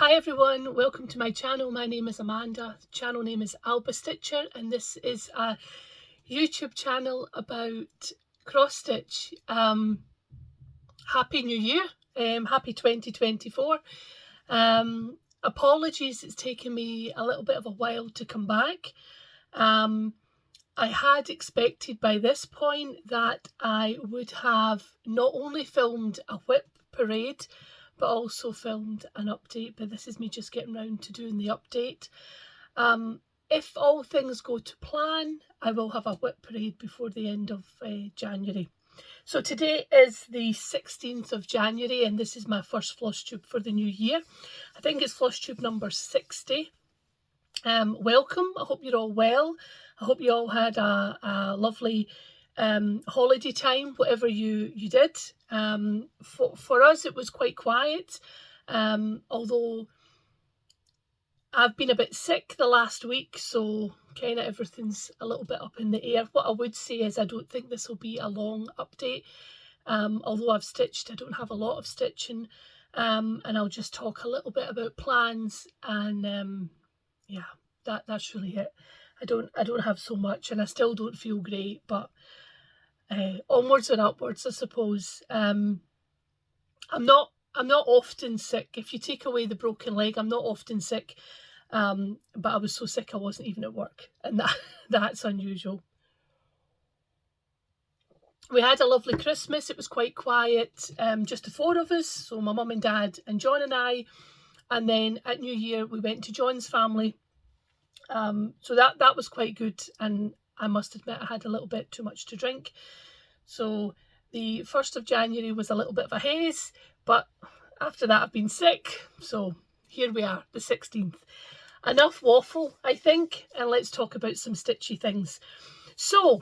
Hi everyone, welcome to my channel. My name is Amanda, the channel name is Alba Stitcher, and this is a YouTube channel about cross stitch. Happy New Year, happy 2024. Apologies, it's taken me a little bit of a while to come back. I had expected by this point that I would have not only filmed a whip parade, but also filmed an update, but this is me just getting round to doing the update. If all things go to plan, I will have a whip parade before the end of January. So today is the 16th of January, and this is my first Flosstube for the new year. I think it's Flosstube number 60. Welcome, I hope you're all well. I hope you all had a lovely holiday time, whatever you did. For us it was quite quiet, although I've been a bit sick the last week, so kind of everything's a little bit up in the air. What I would say is I don't think this will be a long update. Although I've stitched, I don't have a lot of stitching, and I'll just talk a little bit about plans, and yeah, that's really it. I don't have so much, and I still don't feel great, but onwards and upwards, I suppose. I'm not often sick. If you take away the broken leg, I'm not often sick. But I was so sick I wasn't even at work, and that's unusual. We had a lovely Christmas. It was quite quiet, just the four of us, so my mum and dad and John and I, and then at New Year we went to John's family. So that was quite good, and I must admit I had a little bit too much to drink. So the 1st of January was a little bit of a haze, but after that I've been sick, so here we are, the 16th. Enough waffle, I think, and let's talk about some stitchy things. So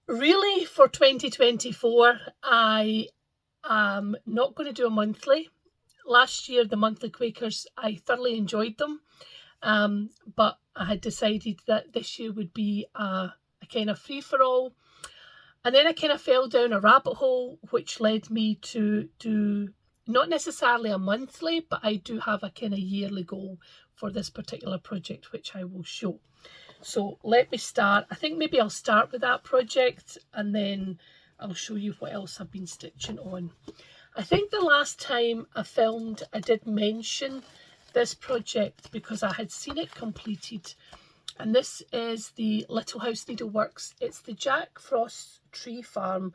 really for 2024, I am not going to do a monthly. Last year, the monthly Quakers, I thoroughly enjoyed them. But I had decided that this year would be a kind of free-for-all. And then I kind of fell down a rabbit hole, which led me to do not necessarily a monthly, but I do have a kind of yearly goal for this particular project, which I will show. So let me start. I think maybe I'll start with that project, and then I'll show you what else I've been stitching on. I think the last time I filmed, I did mention this project because I had seen it completed, and this is the Little House Needleworks. It's the Jack Frost Tree Farm,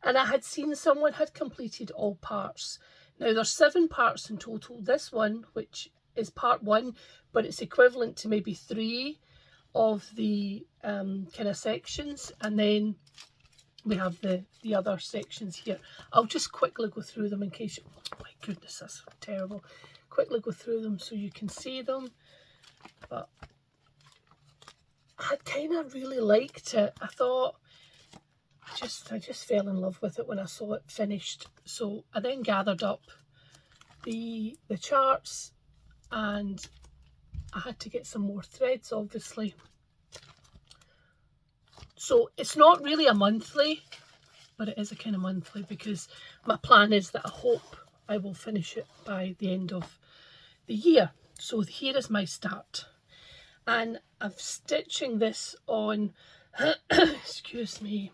and I had seen someone had completed all parts. Now there's 7 parts in total. This one, which is part 1, but it's equivalent to maybe 3 of the kind of sections, and then we have the other sections here. I'll just quickly go through them in case you, oh my goodness, that's terrible. Quickly go through them so you can see them. But I kind of really liked it. I thought I just fell in love with it when I saw it finished. So I then gathered up the charts, and I had to get some more threads, obviously. So it's not really a monthly, but it is a kind of monthly because my plan is that I hope I will finish it by the end of the year. So here is my start, and I'm stitching this on excuse me,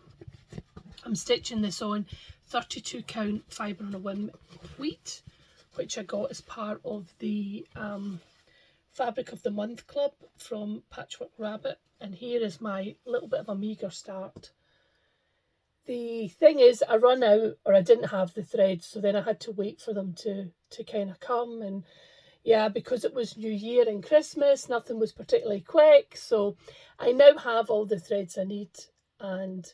I'm stitching this on 32 count fibre on a whim wheat, which I got as part of the Fabric of the Month Club from Patchwork Rabbit, and here is my little bit of a meagre start. The thing is, I run out, or I didn't have the threads, so then I had to wait for them to kind of come, and yeah, because it was New Year and Christmas, nothing was particularly quick, so I now have all the threads I need, and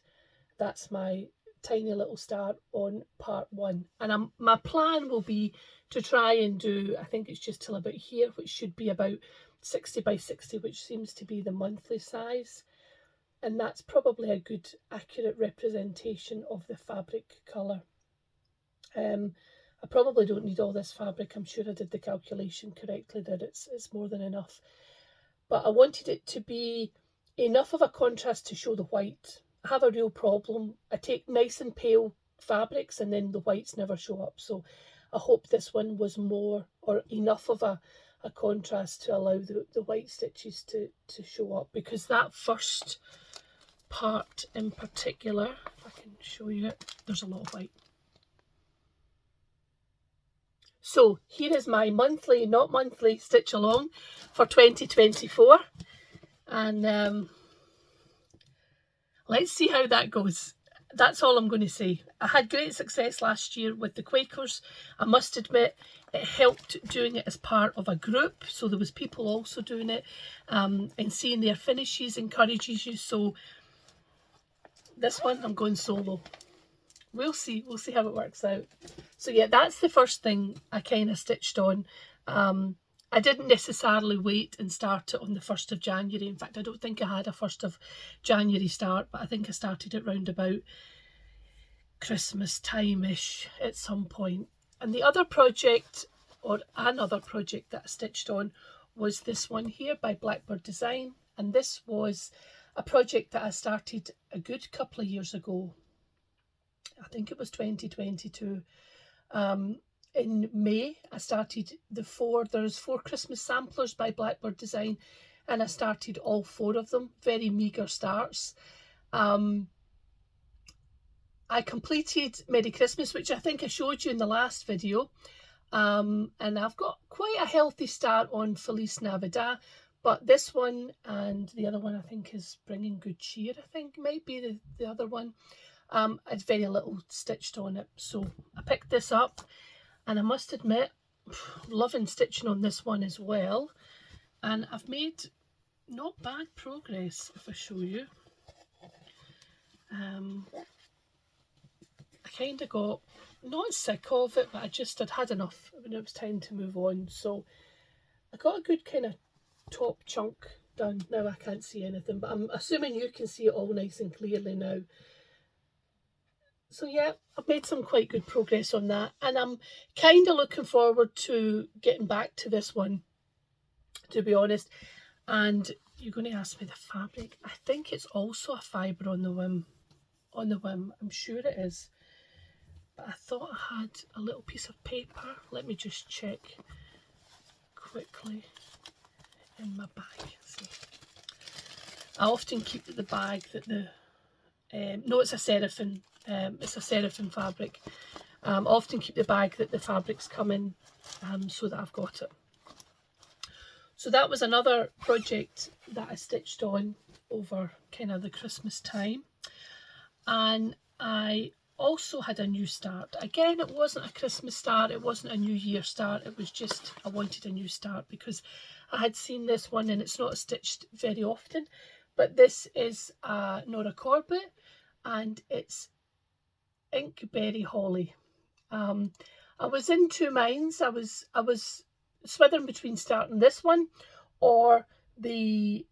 that's my tiny little start on part 1. And my plan will be to try and do, I think it's just till about here, which should be about 60 by 60, which seems to be the monthly size. And that's probably a good, accurate representation of the fabric colour. I probably don't need all this fabric. I'm sure I did the calculation correctly that it's more than enough. But I wanted it to be enough of a contrast to show the white. I have a real problem. I take nice and pale fabrics and then the whites never show up. So I hope this one was more or enough of a contrast to allow the white stitches to show up, because that first part in particular, if I can show you it, there's a lot of white. So here is my monthly, not monthly, stitch along for 2024, and let's see how that goes. That's all I'm going to say. I had great success last year with the Quakers. I must admit, it helped doing it as part of a group, so there was people also doing it, and seeing their finishes encourages you. So this one, I'm going solo. We'll see how it works out. So yeah, that's the first thing I kind of stitched on. I didn't necessarily wait and start it on the 1st of January. In fact, I don't think I had a 1st of January start, but I think I started it round about Christmas time-ish at some point. And the other project, or another project that I stitched on, was this one here by Blackbird Design. And this was a project that I started a good couple of years ago. I think it was 2022. In May, I started there's 4 Christmas samplers by Blackbird Design, and I started all 4 of them. Very meagre starts. I completed Merry Christmas, which I think I showed you in the last video. And I've got quite a healthy start on Feliz Navidad, but this one and the other one I think is Bringing Good Cheer, I think might be the other one. It's very little stitched on it, so I picked this up, and I must admit, loving stitching on this one as well, and I've made not bad progress. If I show you, I kind of got not sick of it, but I'd had enough when it was time to move on. So I got a good kind of top chunk done. Now I can't see anything, but I'm assuming you can see it all nice and clearly now. So yeah, I've made some quite good progress on that, and I'm kind of looking forward to getting back to this one, to be honest. And you're going to ask me the fabric. I think it's also a fibre on the whim. I'm sure it is. But I thought I had a little piece of paper. Let me just check quickly in my bag. See. I often keep the bag that no, it's a Seraphim. It's a Seraphim fabric. I often keep the bag that the fabrics come in, so that I've got it. So that was another project that I stitched on over kind of the Christmas time. And I also had a new start. Again, it wasn't a Christmas start, it wasn't a New Year start, it was just I wanted a new start because I had seen this one and it's not stitched very often. But this is Nora Corbett, and it's Inkberry Holly. I was in 2 minds. I was swithering between starting this one or the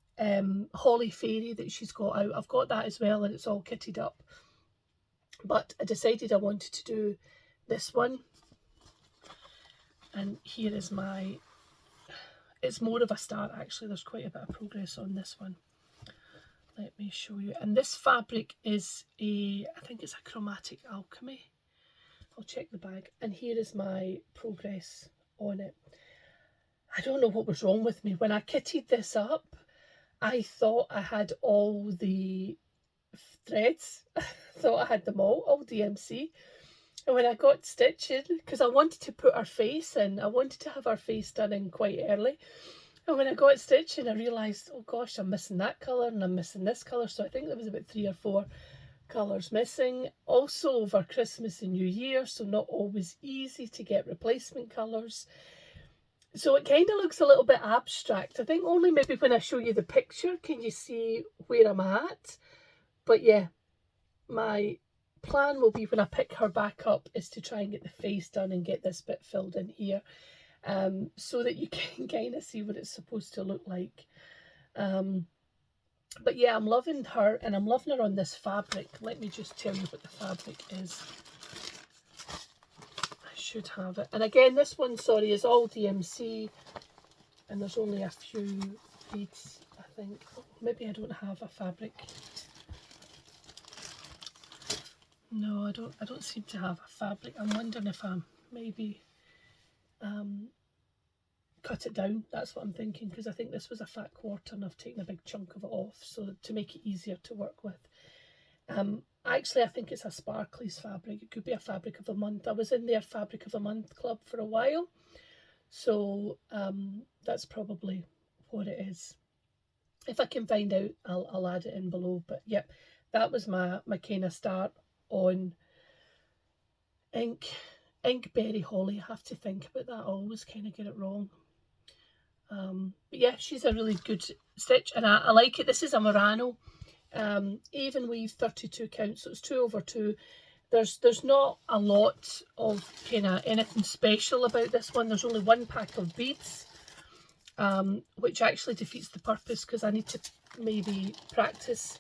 Holly Fairy that she's got out. I've got that as well, and it's all kitted up. But I decided I wanted to do this one. And here is my... It's more of a start, actually. There's quite a bit of progress on this one. Let me show you. And this fabric is I think it's a Chromatic Alchemy. I'll check the bag. And here is my progress on it. I don't know what was wrong with me. When I kitted this up, I thought I had all the threads. I thought I had them all DMC. And when I got stitching, because I wanted to put her face in, I wanted to have her face done in quite early. And when I got stitching, I realised, oh gosh, I'm missing that colour and I'm missing this colour. So I think there was about 3 or 4 colours missing. Also over Christmas and New Year, so not always easy to get replacement colours. So it kind of looks a little bit abstract. I think only maybe when I show you the picture can you see where I'm at. But yeah, my plan will be when I pick her back up is to try and get the face done and get this bit filled in here. So that you can kind of see what it's supposed to look like. But yeah, I'm loving her, and I'm loving her on this fabric. Let me just tell you what the fabric is. I should have it. And again, this one, sorry, is all DMC, and there's only a few beads, I think. Oh, maybe I don't have a fabric. No, I don't seem to have a fabric. I'm wondering if I'm maybe... cut it down. That's what I'm thinking, because I think this was a fat quarter and I've taken a big chunk of it off, so to make it easier to work with. Actually, I think it's a Sparklies fabric. It could be a fabric of the month. I was in their fabric of the month club for a while, so that's probably what it is. If I can find out, I'll add it in below. But yep, that was my kind of start on Inkberry Holly. I have to think about that. I always kind of get it wrong. But yeah, she's a really good stitch, and I like it. This is a Murano, even weave 32 count, so it's 2/2. There's not a lot of kind of anything special about this one. There's only one pack of beads, which actually defeats the purpose, because I need to maybe practice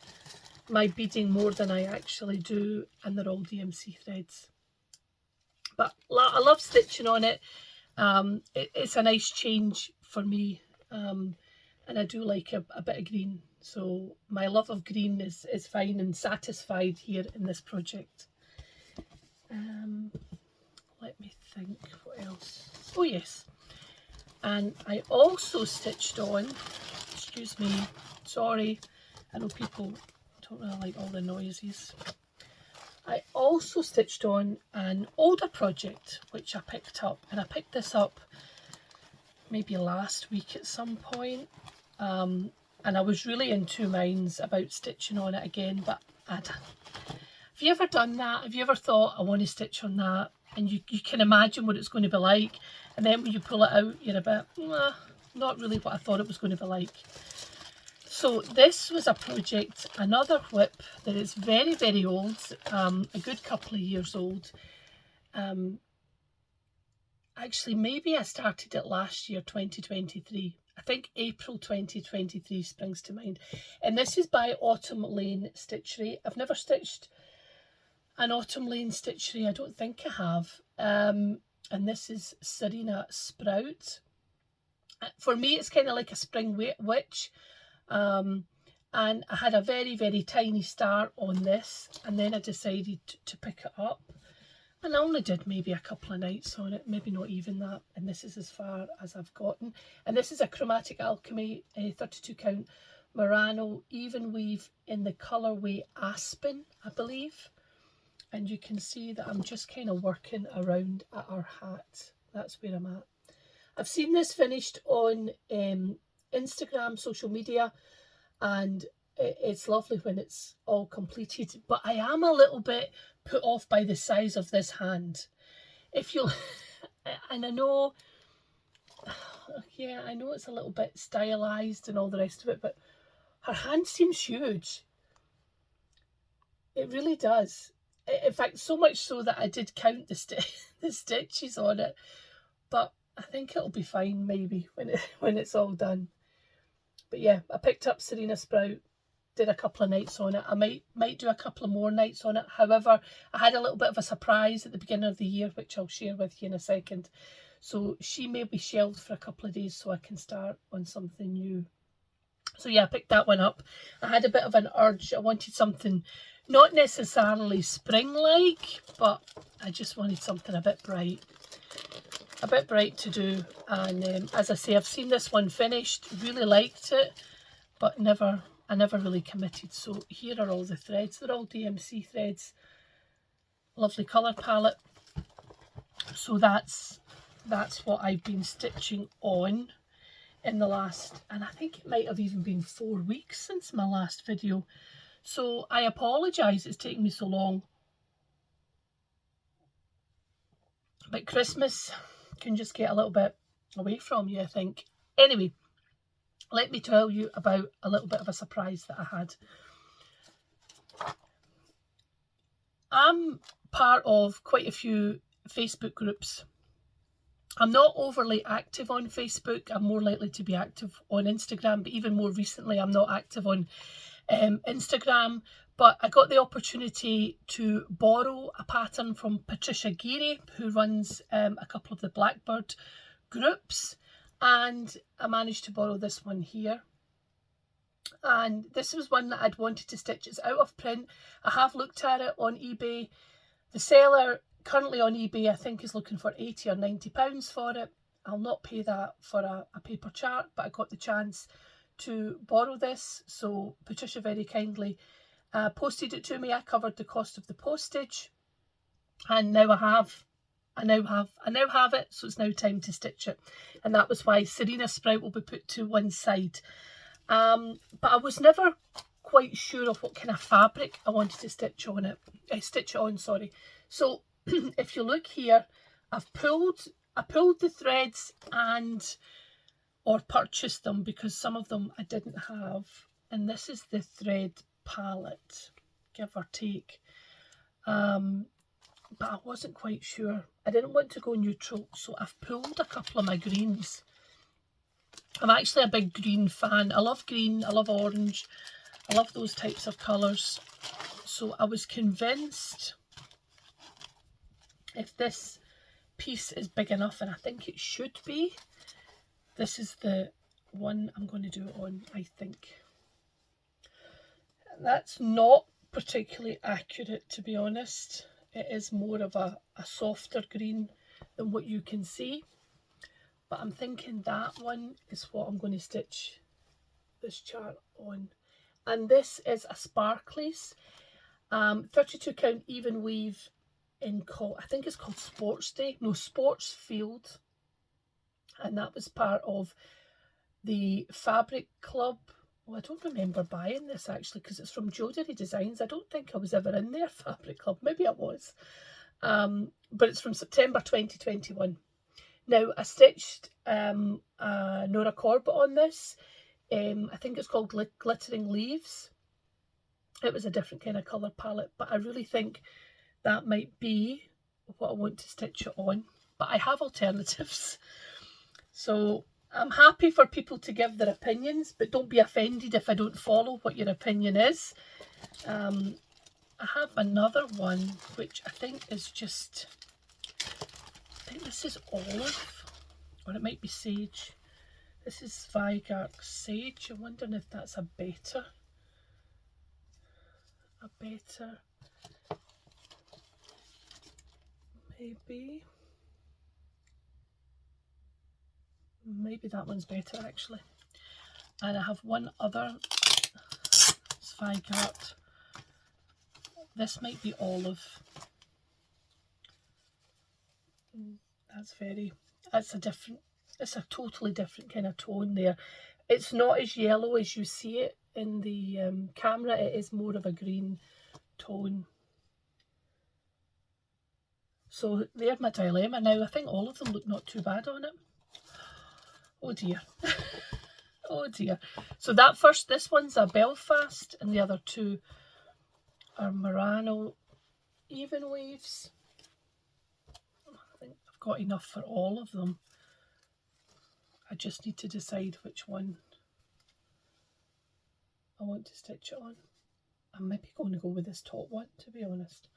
my beading more than I actually do, and they're all DMC threads. But I love stitching on it. It's a nice change for me, and I do like a bit of green, so my love of green is fine and satisfied here in this project. Let me think, what else? Oh yes, and I also stitched on, excuse me, sorry, I know people don't really like all the noises. I also stitched on an older project which I picked up, and I picked this up maybe last week at some point, and I was really in two minds about stitching on it again, but have you ever done that? Have you ever thought, I want to stitch on that, and you can imagine what it's going to be like, and then when you pull it out you're a bit, not really what I thought it was going to be like. So this was a project, another WIP that is very, very old, a good couple of years old. Actually, maybe I started it last year, 2023. I think April 2023 springs to mind. And this is by Autumn Lane Stitchery. I've never stitched an Autumn Lane Stitchery, I don't think I have. And this is Serena Sprout. For me, it's kind of like a spring witch. And I had a very, very tiny start on this, and then I decided to pick it up, and I only did maybe a couple of nights on it, maybe not even that, and this is as far as I've gotten. And this is a Chromatic Alchemy 32 count Murano even weave in the colourway Aspen, I believe, and you can see that I'm just kind of working around at our hat. That's where I'm at. I've seen this finished on Instagram, social media, and it's lovely when it's all completed, but I am a little bit put off by the size of this hand. If you'll, and I know, yeah, I know it's a little bit stylized and all the rest of it, but her hand seems huge. It really does. In fact, so much so that I did count the stitches on it, but I think it'll be fine maybe when it's all done. But yeah, I picked up Serena Sprout, did a couple of nights on it. I might do a couple of more nights on it. However, I had a little bit of a surprise at the beginning of the year, which I'll share with you in a second. So she may be shelved for a couple of days so I can start on something new. So yeah, I picked that one up. I had a bit of an urge. I wanted something not necessarily spring-like, but I just wanted something a bit bright to do. And as I say, I've seen this one finished, really liked it, but I never really committed. So here are all the threads. They're all DMC threads. Lovely colour palette. So that's what I've been stitching on in the last, and I think it might have even been 4 weeks since my last video. So I apologise it's taking me so long, but Christmas can just get a little bit away from you, I think. Anyway, let me tell you about a little bit of a surprise that I had. I'm part of quite a few Facebook groups. I'm not overly active on Facebook. I'm more likely to be active on Instagram, but even more recently I'm not active on Instagram. But I got the opportunity to borrow a pattern from Patricia Geary, who runs a couple of the Blackbird groups, and I managed to borrow this one here. And this was one that I'd wanted to stitch. It's out of print. I have looked at it on eBay. The seller currently on eBay, I think is looking for £80 or £90 for it. I'll not pay that for a paper chart, but I got the chance to borrow this, so Patricia very kindly posted it to me. I covered the cost of the postage, and now I now have it, so it's now time to stitch it. And that was why Serena sprout will be put to one side. But I was never quite sure of what kind of fabric I wanted to stitch it on, sorry. So if you look here, I pulled the threads or purchased them, because some of them I didn't have. And this is the thread palette, give or take. But I wasn't quite sure. I didn't want to go neutral, so I've pulled a couple of my greens. I'm actually a big green fan. I love green, I love orange, I love those types of colours. So I was convinced if this piece is big enough, and I think it should be, this is the one I'm going to do it on, I think. That's not particularly accurate, to be honest. It is more of a softer green than what you can see. But I'm thinking that one is what I'm going to stitch this chart on. And this is a Sparklies 32 count even weave in, I think it's called Sports Day. No, Sports Field. And that was part of the Fabric Club. Well, I don't remember buying this actually, because it's from Jodery Designs. I don't think I was ever in their Fabric Club. Maybe I was. But it's from September 2021. Now, I stitched Nora Corbett on this. I think it's called Glittering Leaves. It was a different kind of colour palette, but I really think that might be what I want to stitch it on. But I have alternatives. So I'm happy for people to give their opinions, but don't be offended if I don't follow what your opinion is. I have another one, which I think is just, I think this is olive, or it might be sage. This is Vigark Sage. I'm wondering if that's a better, maybe that one's better actually. And I have one other, it's Vigark. This might be olive. It's a totally different kind of tone there. It's not as yellow as you see it in the camera. It is more of a green tone. So there's my dilemma now. I think all of them look not too bad on it. Oh dear. Oh dear. So this one's a Belfast, and the other two are Murano even waves. I think I've got enough for all of them. I just need to decide which one I want to stitch it on. I'm maybe going to go with this top one, to be honest.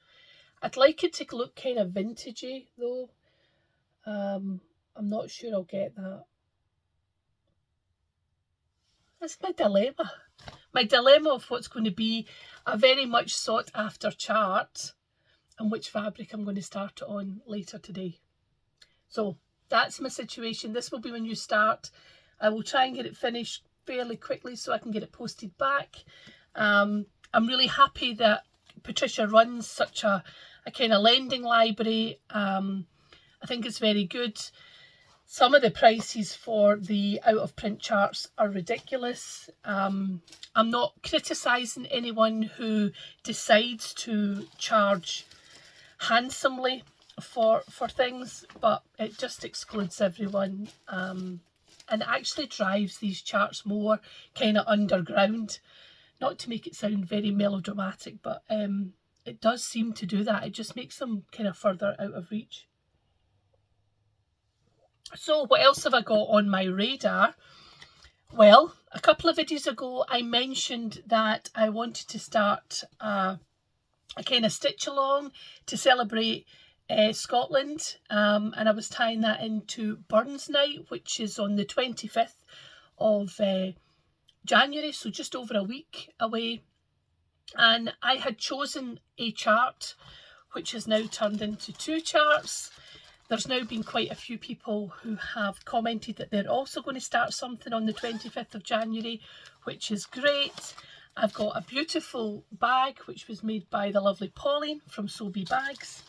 I'd like it to look kind of vintagey though. I'm not sure I'll get that. That's my dilemma. My dilemma of what's going to be a very much sought after chart and which fabric I'm going to start it on later today. So that's my situation. This will be my new start. I will try and get it finished fairly quickly so I can get it posted back. I'm really happy that Patricia runs such a kind of lending library. I think it's very good. Some of the prices for the out of print charts are ridiculous. I'm not criticising anyone who decides to charge handsomely for things, but it just excludes everyone, and it actually drives these charts more kind of underground. Not to make it sound very melodramatic, but it does seem to do that. It just makes them kind of further out of reach. So what else have I got on my radar? Well, a couple of videos ago I mentioned that I wanted to start a kind of stitch along to celebrate Scotland, and I was tying that into Burns Night, which is on the 25th of January, so just over a week away. And I had chosen a chart which has now turned into 2 charts. There's now been quite a few people who have commented that they're also going to start something on the 25th of January, which is great. I've got a beautiful bag which was made by the lovely Pauline from Sobe Bags.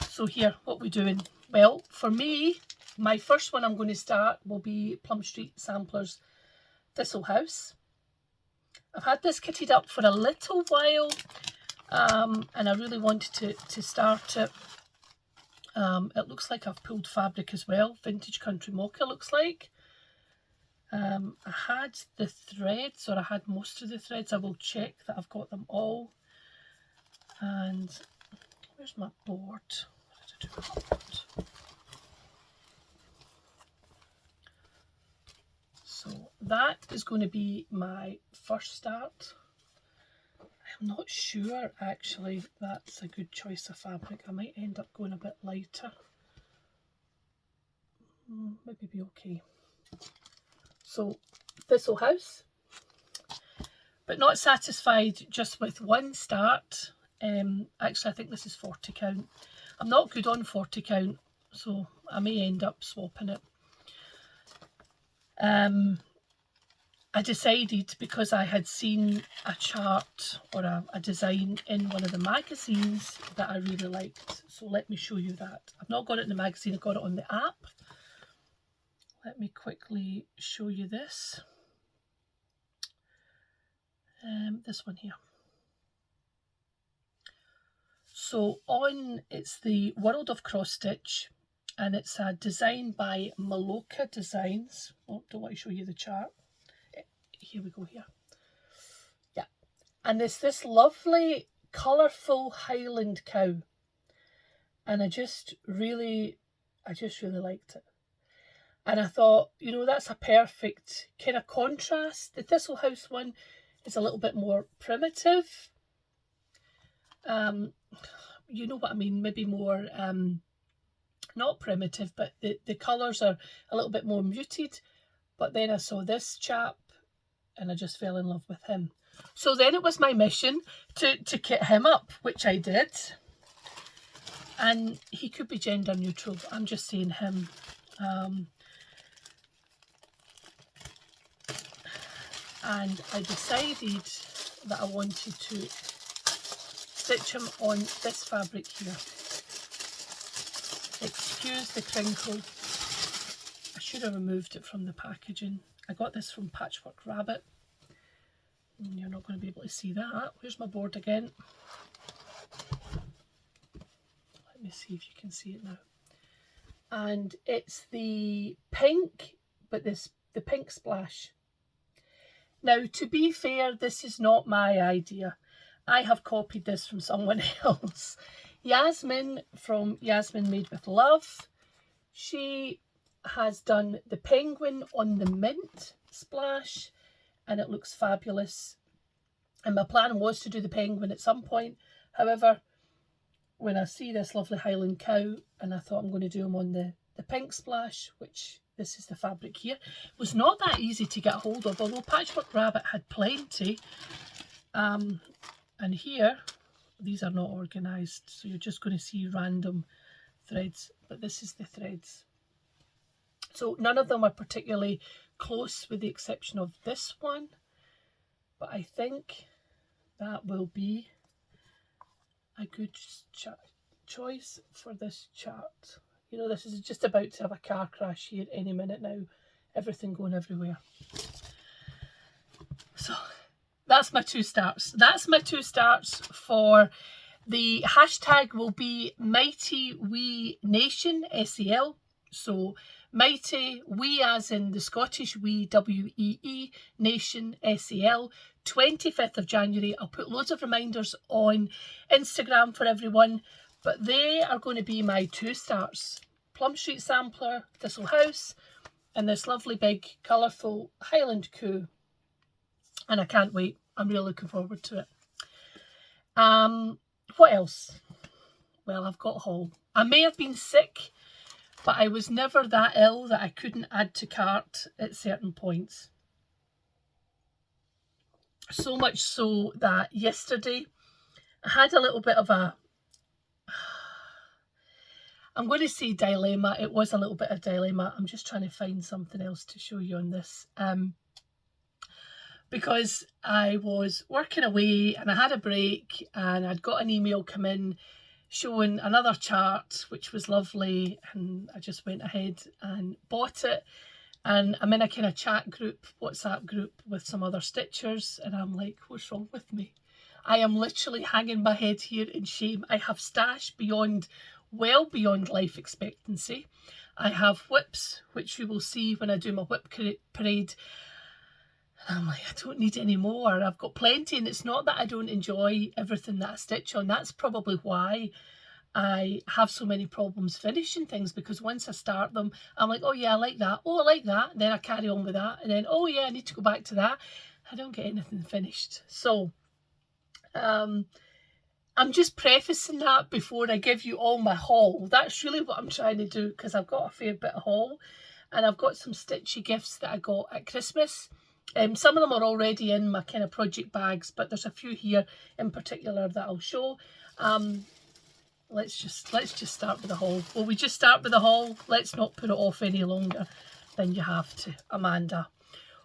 So here, what we're doing? Well, for me, my first one I'm going to start will be Plum Street Samplers Thistle House. I've had this kitted up for a little while, and I really wanted to start it. It looks like I've pulled fabric as well. Vintage Country Mocha looks like. I had the threads, or I had most of the threads. I will check that I've got them all. And where's my board? What did I do with my board? So that is going to be my first start. I'm not sure actually that's a good choice of fabric. I might end up going a bit lighter. Maybe be okay. So Thistle House, but not satisfied just with one start. Actually, I think this is 40 count. I'm not good on 40 count, so I may end up swapping it. I decided, because I had seen a chart or a design in one of the magazines that I really liked. So let me show you that. I've not got it in the magazine, I got it on the app. Let me quickly show you this. This one here. So it's the World of Cross Stitch, and it's a design by Maloka Designs. Oh, don't want to show you the chart. Here we go here. Yeah. And it's this lovely, colourful Highland cow. And I just really liked it. And I thought, you know, that's a perfect kind of contrast. The Thistle House one is a little bit more primitive. You know what I mean, maybe more, not primitive, but the colours are a little bit more muted. But then I saw this chap and I just fell in love with him. So then it was my mission to kit him up, which I did. And he could be gender neutral, but I'm just saying him. And I decided that I wanted to stitch him on this fabric here. Excuse the crinkle. I should have removed it from the packaging. I got this from Patchwork Rabbit. And you're not going to be able to see that. Where's my board again? Let me see if you can see it now. And it's the pink, but the pink splash. Now, to be fair, this is not my idea. I have copied this from someone else. Yasmin from Yasmin Made With Love. She has done the penguin on the mint splash, and it looks fabulous. And my plan was to do the penguin at some point. However, when I see this lovely Highland cow, and I thought I'm going to do them on the pink splash, which this is the fabric here, it was not that easy to get hold of, although Patchwork Rabbit had plenty. And here, these are not organised, so you're just going to see random threads, but this is the threads. So none of them are particularly close with the exception of this one, but I think that will be a good choice for this chart. You know, this is just about to have a car crash here any minute now. Everything going everywhere. So that's my 2 starts. That's my 2 starts for the hashtag will be Mighty Wee Nation SAL. So Mighty Wee as in the Scottish Wee, W-E-E, Nation SAL, 25th of January. I'll put loads of reminders on Instagram for everyone, but they are going to be my 2 starts. Plum Street Sampler, Thistle House, and this lovely big colourful Highland Coo. And I can't wait. I'm really looking forward to it. What else? Well, I've got haul. I may have been sick, but I was never that ill that I couldn't add to cart at certain points. So much so that yesterday I had a little bit of a I'm going to say dilemma. It was a little bit of dilemma. I'm just trying to find something else to show you on this. Because I was working away and I had a break and I'd got an email come in showing another chart, which was lovely, and I just went ahead and bought it. And I'm in a kind of chat group, WhatsApp group with some other stitchers, and I'm like, what's wrong with me? I am literally hanging my head here in shame. I have stash beyond, well beyond life expectancy. I have WIPs, which you will see when I do my WIP parade. And I'm like, I don't need any more. I've got plenty, and it's not that I don't enjoy everything that I stitch on. That's probably why I have so many problems finishing things, because once I start them, I'm like, oh yeah, I like that. Oh, I like that. And then I carry on with that. And then, oh yeah, I need to go back to that. I don't get anything finished. So, I'm just prefacing that before I give you all my haul. That's really what I'm trying to do, because I've got a fair bit of haul. And I've got some Stitchy gifts that I got at Christmas. Some of them are already in my kind of project bags, but there's a few here in particular that I'll show. Let's just start with the haul. Will we just start with the haul? Let's not put it off any longer than you have to, Amanda.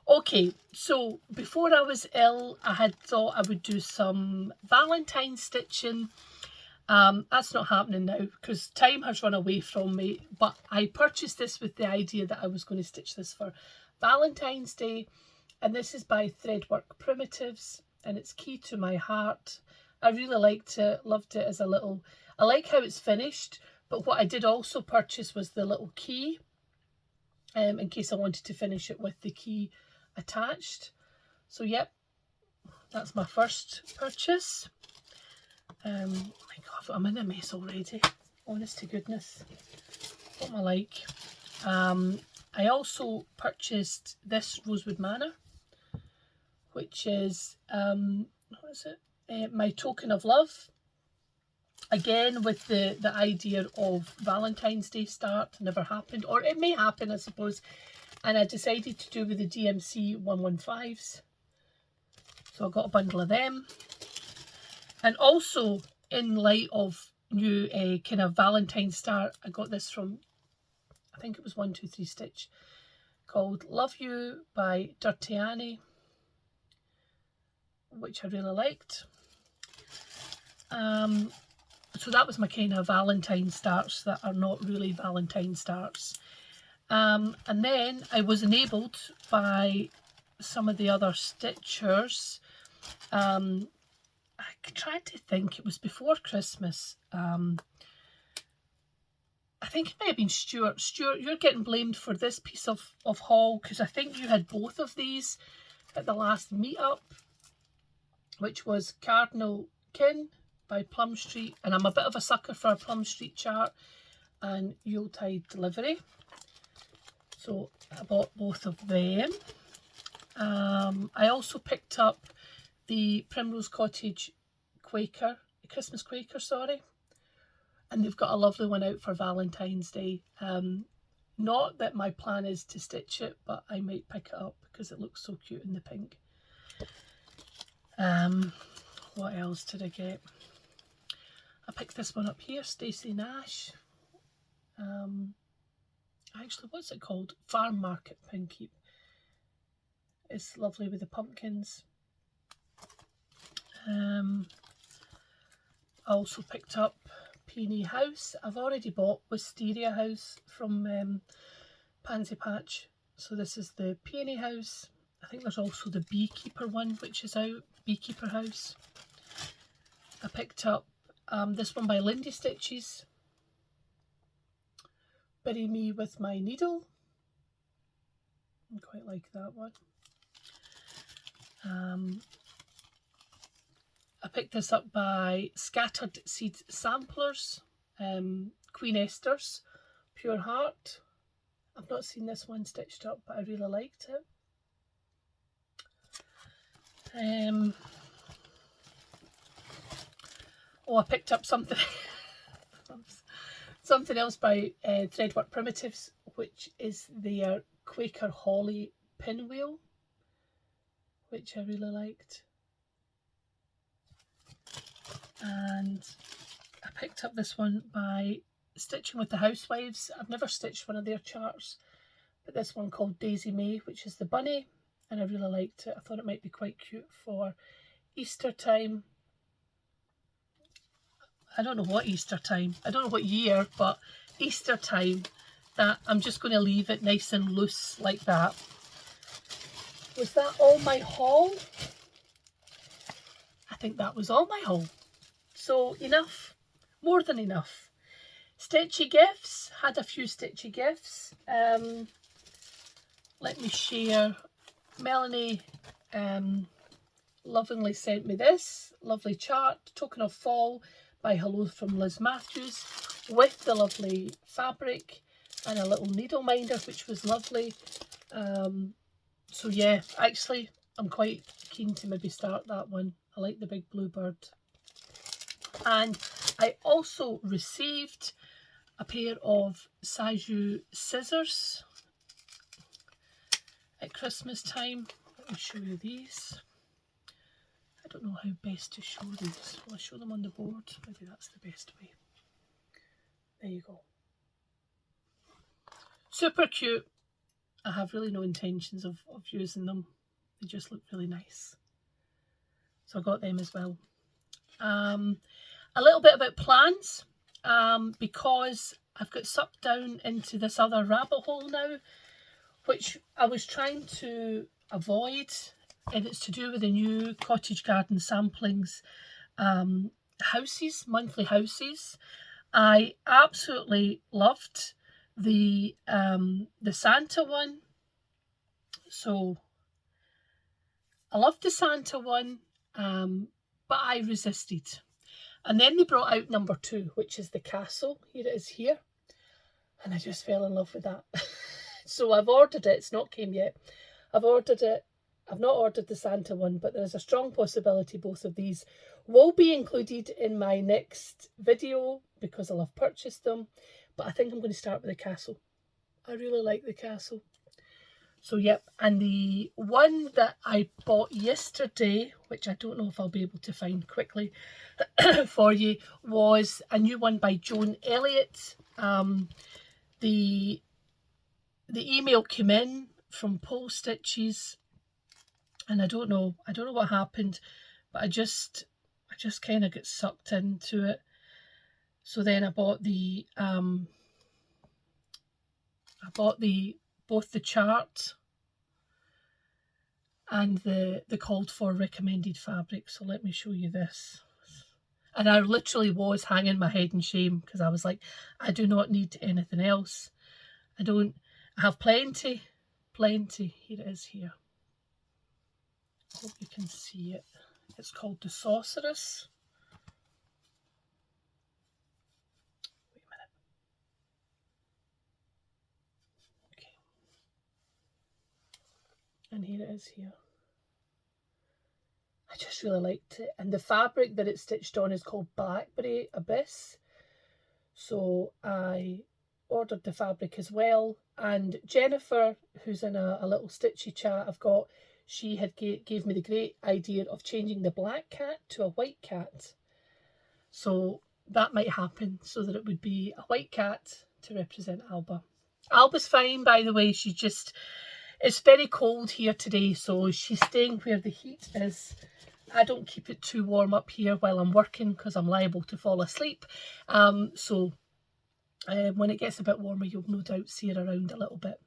Okay, so before I was ill, I had thought I would do some Valentine stitching. That's not happening now because time has run away from me, but I purchased this with the idea that I was going to stitch this for Valentine's Day, and this is by Threadwork Primitives, and it's Key to My Heart. I really liked it, loved it as a little, I like how it's finished, but what I did also purchase was the little key, in case I wanted to finish it with the key attached. So yep, that's my first purchase. Oh my god, I'm in a mess already, honest to goodness. What am I like? I also purchased this Rosewood Manor, which is what is it, My Token of Love, again with the idea of Valentine's Day start. Never happened, or it may happen I suppose, and I decided to do with the DMC 115s, so I got a bundle of them. And also in light of new kind of Valentine start, I got this from, I think it was 123 Stitch, called Love You by Dirty Annie, which I really liked. So that was my kind of Valentine starts that are not really Valentine starts. And then I was enabled by some of the other stitchers. I tried to think, it was before Christmas. I think it may have been Stuart. Stuart, you're getting blamed for this piece of haul, because I think you had both of these at the last meetup, which was Cardinal by Plum Street, and I'm a bit of a sucker for a Plum Street chart, and Yuletide delivery. So I bought both of them. I also picked up the Primrose Cottage Quaker, Christmas Quaker, sorry. And they've got a lovely one out for Valentine's Day. Not that my plan is to stitch it, but I might pick it up because it looks so cute in the pink. What else did I get? I picked this one up here, Stacey Nash. Actually, what's it called? Farm Market Pinkeep. It's lovely with the pumpkins. I also picked up Peony House. I've already bought Wisteria House from Pansy Patch. So this is the Peony House. I think there's also the Beekeeper one, which is out, Beekeeper House. I picked up this one by Lindy Stitches, Bury Me With My Needle. I quite like that one. I picked this up by Scattered Seed Samplers, Queen Esther's Pure Heart. I've not seen this one stitched up, but I really liked it. Oh, I picked up something something else by Threadwork Primitives, which is their Quaker Holly Pinwheel, which I really liked. And I picked up this one by Stitching with the Housewives. I've never stitched one of their charts, but this one called Daisy May, which is the bunny, and I really liked it. I thought it might be quite cute for Easter time. I don't know what Easter time, I don't know what year, but Easter time, that I'm just going to leave it nice and loose like that. Was that all my haul? I think that was all my haul. So enough, more than enough. Stitchy gifts, had a few stitchy gifts. Let me share. Melanie lovingly sent me this lovely chart, Token of Fall by Hello from Liz Matthews, with the lovely fabric and a little needle minder, which was lovely. So yeah, actually I'm quite keen to maybe start that one. I like the big bluebird. And I also received a pair of Saju scissors at Christmas time. Let me show you these. I don't know how best to show these. Will I show them on the board? Maybe that's the best way. There you go. Super cute. I have really no intentions of using them. They just look really nice. So I got them as well. A little bit about plans, because I've got sucked down into this other rabbit hole now, which I was trying to avoid, and it's to do with the new cottage garden samplings houses, monthly houses. I absolutely loved the Santa one. So I loved the Santa one, but I resisted. And then they brought out number 2, which is the castle. Here it is here. And I just fell in love with that. So I've ordered it. It's not came yet. I've ordered it. I've not ordered the Santa one, but there is a strong possibility both of these will be included in my next video because I'll have purchased them. But I think I'm going to start with the castle. I really like the castle. So yep, and the one that I bought yesterday, which I don't know if I'll be able to find quickly for you, was a new one by Joan Elliott. The email came in from Pole Stitches, and I don't know what happened, but I just kind of get sucked into it. So then I bought both the chart and the called for recommended fabric. So let me show you this. And I literally was hanging my head in shame because I was like, I do not need anything else. I have plenty. Here it is here. I hope you can see it. It's called the Sorceress. Wait a minute. Okay. And here it is here. I just really liked it. And the fabric that it's stitched on is called Blackberry Abyss. So I ordered the fabric as well. And Jennifer, who's in a little stitchy chat I've got, she had gave me the great idea of changing the black cat to a white cat. So that might happen, so that it would be a white cat to represent Alba. Alba's fine, by the way. It's very cold here today, so she's staying where the heat is. I don't keep it too warm up here while I'm working because I'm liable to fall asleep. So when it gets a bit warmer, you'll no doubt see her around a little bit.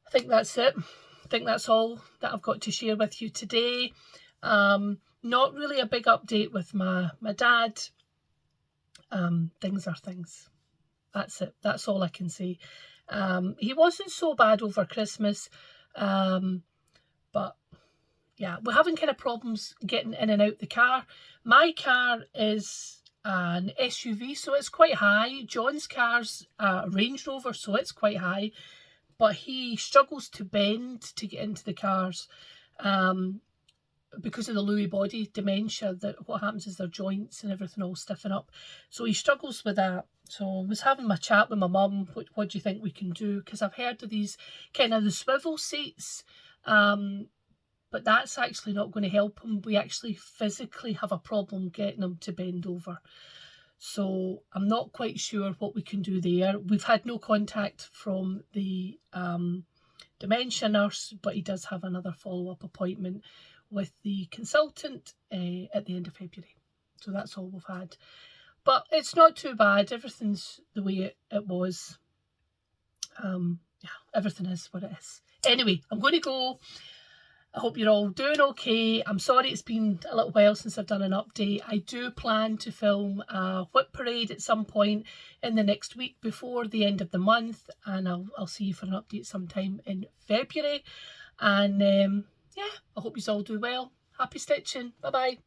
I think that's it. I think that's all that I've got to share with you today. Not really a big update with my dad. Things are things. That's it. That's all I can say. He wasn't so bad over Christmas, but yeah, we're having kind of problems getting in and out the car. My car is an SUV, so it's quite high. John's car's a Range Rover, so it's quite high, but he struggles to bend to get into the cars because of the Lewy body dementia. That what happens is their joints and everything all stiffen up, so he struggles with that. So I was having my chat with my mum, what do you think we can do? Because I've heard of these kind of the swivel seats, but that's actually not going to help him. We actually physically have a problem getting him to bend over. So I'm not quite sure what we can do there. We've had no contact from the dementia nurse, but he does have another follow-up appointment with the consultant at the end of February. So that's all we've had. But it's not too bad. Everything's the way it was. Yeah, everything is what it is. Anyway, I'm going to go. I hope you're all doing okay. I'm sorry it's been a little while since I've done an update. I do plan to film a whip parade at some point in the next week before the end of the month, and I'll see you for an update sometime in February. And yeah, I hope you all do well. Happy stitching. Bye bye.